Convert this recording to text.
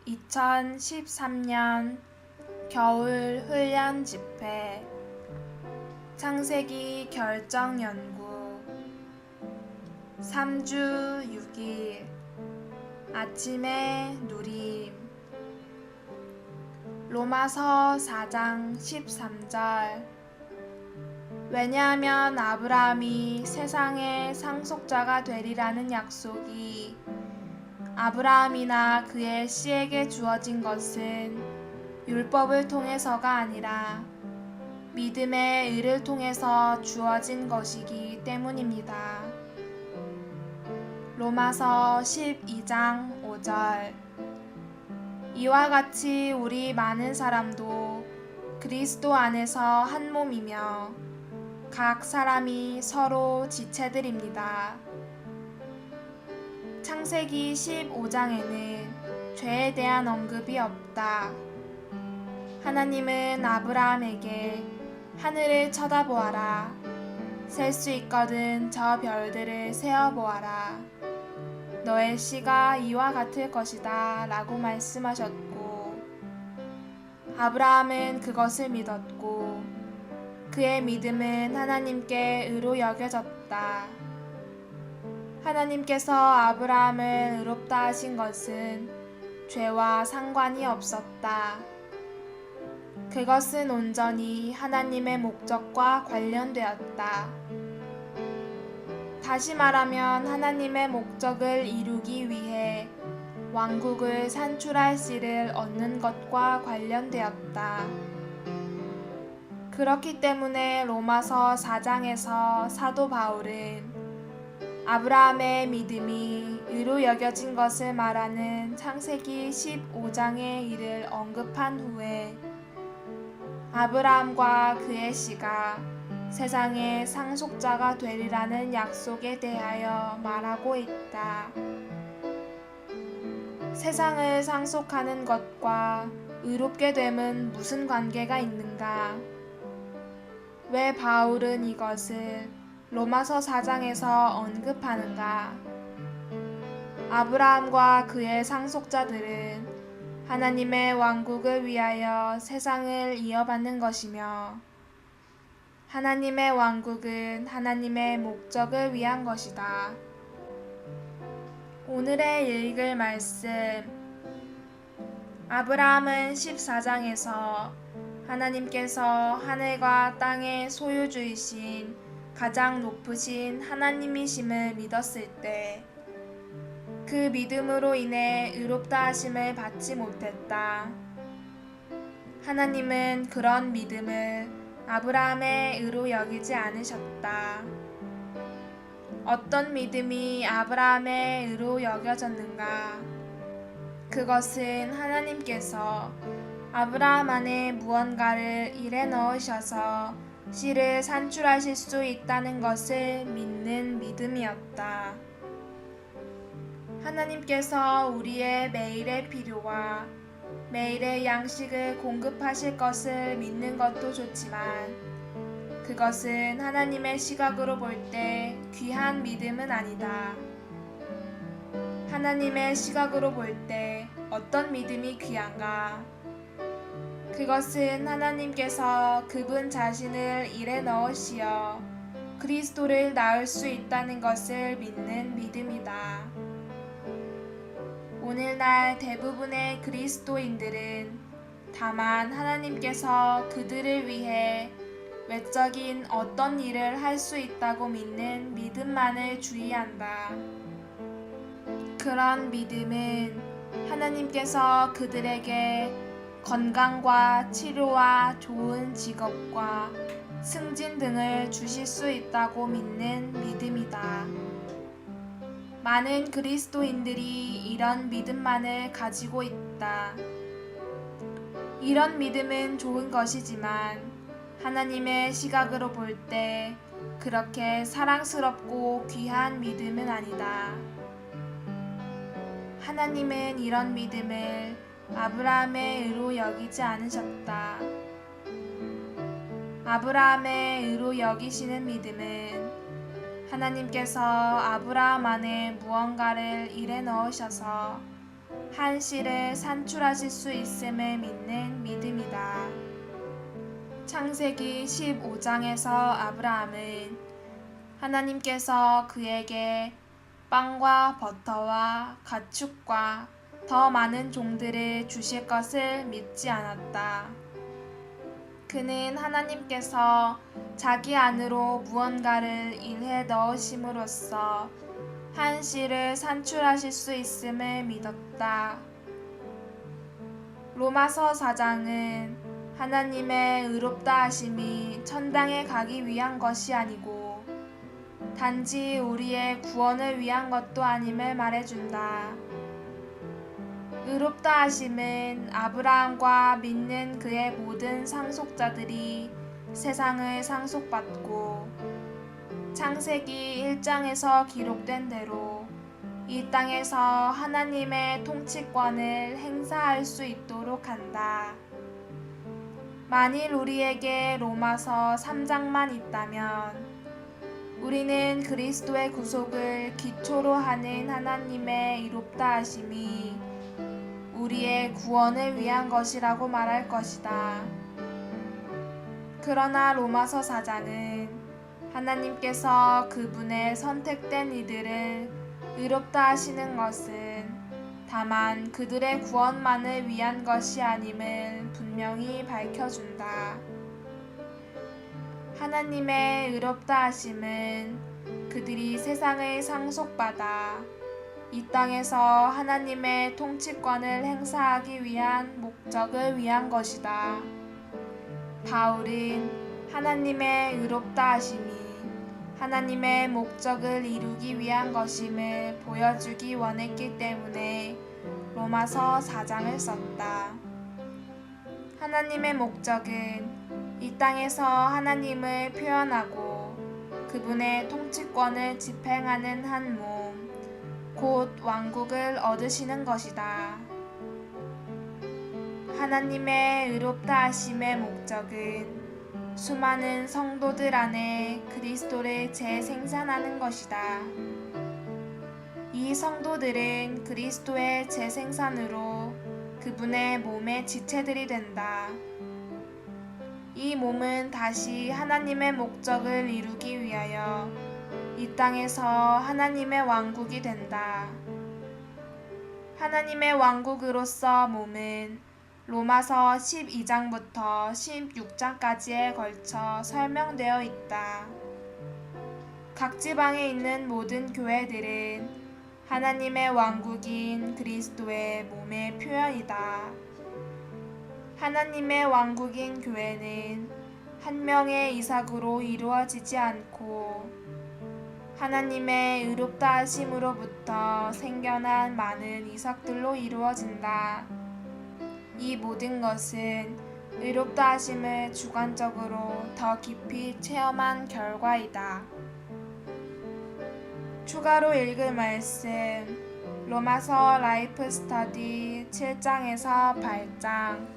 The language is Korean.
2013년 겨울 훈련 집회 창세기 결정 연구 3주 6일 아침의 누림 로마서 4장 13절 왜냐하면 아브라함이 세상의 상속자가 되리라는 약속이 아브라함이나 그의 씨에게 주어진 것은 율법을 통해서가 아니라 믿음의 의를 통해서 주어진 것이기 때문입니다. 로마서 12장 5절 이와 같이 우리 많은 사람도 그리스도 안에서 한 몸이며 각 사람이 서로 지체들입니다. 창세기 15장에는 죄에 대한 언급이 없다. 하나님은 아브라함에게 하늘을 쳐다보아라. 셀 수 있거든 저 별들을 세어보아라. 너의 씨가 이와 같을 것이다 라고 말씀하셨고 아브라함은 그것을 믿었고 그의 믿음은 하나님께 의로 여겨졌다. 하나님께서 아브라함을 의롭다 하신 것은 죄와 상관이 없었다. 그것은 온전히 하나님의 목적과 관련되었다. 다시 말하면 하나님의 목적을 이루기 위해 왕국을 산출할 씨를 얻는 것과 관련되었다. 그렇기 때문에 로마서 4장에서 사도 바울은 아브라함의 믿음이 의로 여겨진 것을 말하는 창세기 15장의 일을 언급한 후에 아브라함과 그의 씨가 세상의 상속자가 되리라는 약속에 대하여 말하고 있다. 세상을 상속하는 것과 의롭게 됨은 무슨 관계가 있는가? 왜 바울은 이것을 로마서 4장에서 언급하는가? 아브라함과 그의 상속자들은 하나님의 왕국을 위하여 세상을 이어받는 것이며 하나님의 왕국은 하나님의 목적을 위한 것이다. 오늘의 읽을 말씀 아브라함은 14장에서 하나님께서 하늘과 땅의 소유주이신 가장 높으신 하나님이심을 믿었을 때 그 믿음으로 인해 의롭다 하심을 받지 못했다. 하나님은 그런 믿음을 아브라함의 의로 여기지 않으셨다. 어떤 믿음이 아브라함의 의로 여겨졌는가? 그것은 하나님께서 아브라함 안에 무언가를 일에 넣으셔서 씨를 산출하실 수 있다는 것을 믿는 믿음이었다. 하나님께서 우리의 매일의 필요와 매일의 양식을 공급하실 것을 믿는 것도 좋지만 그것은 하나님의 시각으로 볼 때 귀한 믿음은 아니다. 하나님의 시각으로 볼 때 어떤 믿음이 귀한가? 그것은 하나님께서 그분 자신을 일에 넣으시어 그리스도를 낳을 수 있다는 것을 믿는 믿음이다. 오늘날 대부분의 그리스도인들은 다만 하나님께서 그들을 위해 외적인 어떤 일을 할 수 있다고 믿는 믿음만을 주의한다. 그런 믿음은 하나님께서 그들에게 건강과 치료와 좋은 직업과 승진 등을 주실 수 있다고 믿는 믿음이다. 많은 그리스도인들이 이런 믿음만을 가지고 있다. 이런 믿음은 좋은 것이지만 하나님의 시각으로 볼 때 그렇게 사랑스럽고 귀한 믿음은 아니다. 하나님은 이런 믿음을 아브라함의 의로 여기지 않으셨다. 아브라함의 의로 여기시는 믿음은 하나님께서 아브라함 안에 무언가를 일에 넣으셔서 한시를 산출하실 수 있음을 믿는 믿음이다. 창세기 15장에서 아브라함은 하나님께서 그에게 빵과 버터와 가축과 더 많은 종들을 주실 것을 믿지 않았다. 그는 하나님께서 자기 안으로 무언가를 일해 넣으심으로써 한시를 산출하실 수 있음을 믿었다. 로마서 4장은 하나님의 의롭다 하심이 천당에 가기 위한 것이 아니고 단지 우리의 구원을 위한 것도 아님을 말해준다. 의롭다 하심은 아브라함과 믿는 그의 모든 상속자들이 세상을 상속받고 창세기 1장에서 기록된 대로 이 땅에서 하나님의 통치권을 행사할 수 있도록 한다. 만일 우리에게 로마서 3장만 있다면 우리는 그리스도의 구속을 기초로 하는 하나님의 의롭다 하심이 우리의 구원을 위한 것이라고 말할 것이다. 그러나 로마서 4장은 하나님께서 그분의 선택된 이들을 의롭다 하시는 것은 다만 그들의 구원만을 위한 것이 아님을 분명히 밝혀준다. 하나님의 의롭다 하심은 그들이 세상을 상속받아 이 땅에서 하나님의 통치권을 행사하기 위한 목적을 위한 것이다. 바울은 하나님의 의롭다 하심이 하나님의 목적을 이루기 위한 것임을 보여주기 원했기 때문에 로마서 4장을 썼다. 하나님의 목적은 이 땅에서 하나님을 표현하고 그분의 통치권을 집행하는 한 몸, 곧 왕국을 얻으시는 것이다. 하나님의 의롭다 하심의 목적은 수많은 성도들 안에 그리스도를 재생산하는 것이다. 이 성도들은 그리스도의 재생산으로 그분의 몸의 지체들이 된다. 이 몸은 다시 하나님의 목적을 이루기 위하여 이 땅에서 하나님의 왕국이 된다. 하나님의 왕국으로서 몸은 로마서 12장부터 16장까지에 걸쳐 설명되어 있다. 각 지방에 있는 모든 교회들은 하나님의 왕국인 그리스도의 몸의 표현이다. 하나님의 왕국인 교회는 한 명의 이삭으로 이루어지지 않고 하나님의 의롭다 하심으로부터 생겨난 많은 이삭들로 이루어진다. 이 모든 것은 의롭다 하심을 주관적으로 더 깊이 체험한 결과이다. 추가로 읽을 말씀 로마서 라이프 스터디 7장에서 8장